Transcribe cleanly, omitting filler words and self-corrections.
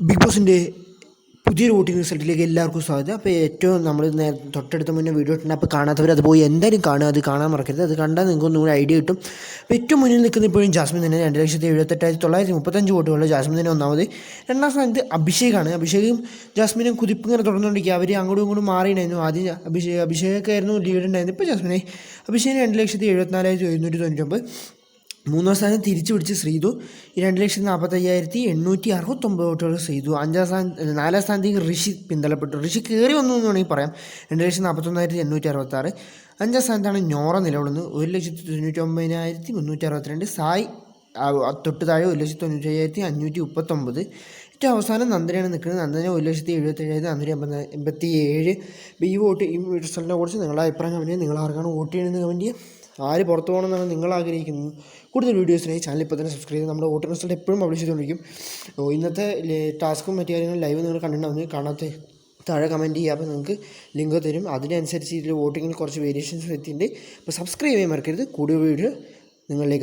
Big ബോസിൻ്റെ പുതിയൊരു voting റിസൾട്ടിലേക്ക് എല്ലാവർക്കും സ്വാഗതം. അപ്പോൾ ഏറ്റവും നമ്മൾ തൊട്ടടുത്ത മുന്നേ വീഡിയോ ഇട്ടുണ്ട്. അപ്പോൾ കാണാത്തവർ അത് പോയി എന്തായാലും കാണുക, അത് കാണാൻ മറക്കരുത്. അത് കണ്ടാൽ നിങ്ങൾക്ക് ഒന്നുകൂടി ഐഡിയ കിട്ടും. അപ്പോൾ ഏറ്റവും മുന്നിൽ നിൽക്കുന്ന ഇപ്പോഴും ജാസ്മിൻ തന്നെ 2,78,935 വോട്ടുകളുടെ ജാസ്മിൻ തന്നെ ഒന്നാമത്. രണ്ടാം സ്ഥാനത്ത് അഭിഷേകാണ്. അഭിഷേകും ജാസ്മിനും കുതിപ്പ് ഇങ്ങനെ തുടർന്നുകൊണ്ടിരിക്കുക. അവർ അങ്ങോട്ടും ഇങ്ങോട്ടും മാറിയിട്ടുണ്ടായിരുന്നു. ആദ്യം അഭിഷേകൊക്കെയായിരുന്നു ലീഡ് ഉണ്ടായിരുന്നു. ഇപ്പോൾ ജാസ്മിനെ അഭിഷേകിന് 2,74,199. മൂന്നാം സ്ഥാനം തിരിച്ചു പിടിച്ച് ശ്രീതു 2,45,869 വോട്ടുകൾ ശ്രീതു. നാലാം സ്ഥാനത്തേക്ക് ഋഷി പിന്തള്ളപ്പെട്ടു. ഋഷി കയറി വന്നു എന്ന് വേണമെങ്കിൽ പറയാം. 2,41,866. അഞ്ചാം സ്ഥാനത്താണ് നോറ നിലകൊള്ളുന്നത് 1,99,362. സായ് തൊട്ട് താഴെ 1,95,539. ഏറ്റവും അവസാനം നന്ദനയാണ് നിൽക്കുന്നത്. നന്ദന 1,77,487. ഈ റിസൾട്ടിനെ കുറിച്ച് നിങ്ങളുടെ അഭിപ്രായം കമൻറ്റ് ചെയ്യുക. നിങ്ങൾ ആർക്കാണ് വോട്ട് ചെയ്യുന്നത് കമൻറ്റ് ചെയ്യുക. ആര് പുറത്തു പോകണമെന്നാണ് നിങ്ങൾ ആഗ്രഹിക്കുന്നത്. കൂടുതൽ വീഡിയോസിനായി ചാനൽ ഇപ്പോൾ തന്നെ സബ്സ്ക്രൈബ് ചെയ്ത് നമ്മുടെ വോട്ടിംഗ് റിസൾട്ട് എപ്പോഴും പബ്ലിഷ് ചെയ്തുകൊണ്ടിരിക്കും. ഇന്നത്തെ ടാസ്കും മറ്റു കാര്യങ്ങളും ലൈവ് നിങ്ങൾ കണ്ടിട്ടുണ്ടാവും. കാണാത്ത താഴെ കമൻറ്റ് ചെയ്യുക. അപ്പോൾ നിങ്ങൾക്ക് ലിങ്ക് തരും. അതിനനുസരിച്ച് ഇതിൽ വോട്ടിങ്ങിൽ കുറച്ച് വേരിയേഷൻസ് എത്തിയിട്ടുണ്ട്. അപ്പോൾ സബ്സ്ക്രൈബ് ചെയ്യാൻ മറക്കരുത്. കൂടുതൽ വീഡിയോ നിങ്ങളിലേക്ക്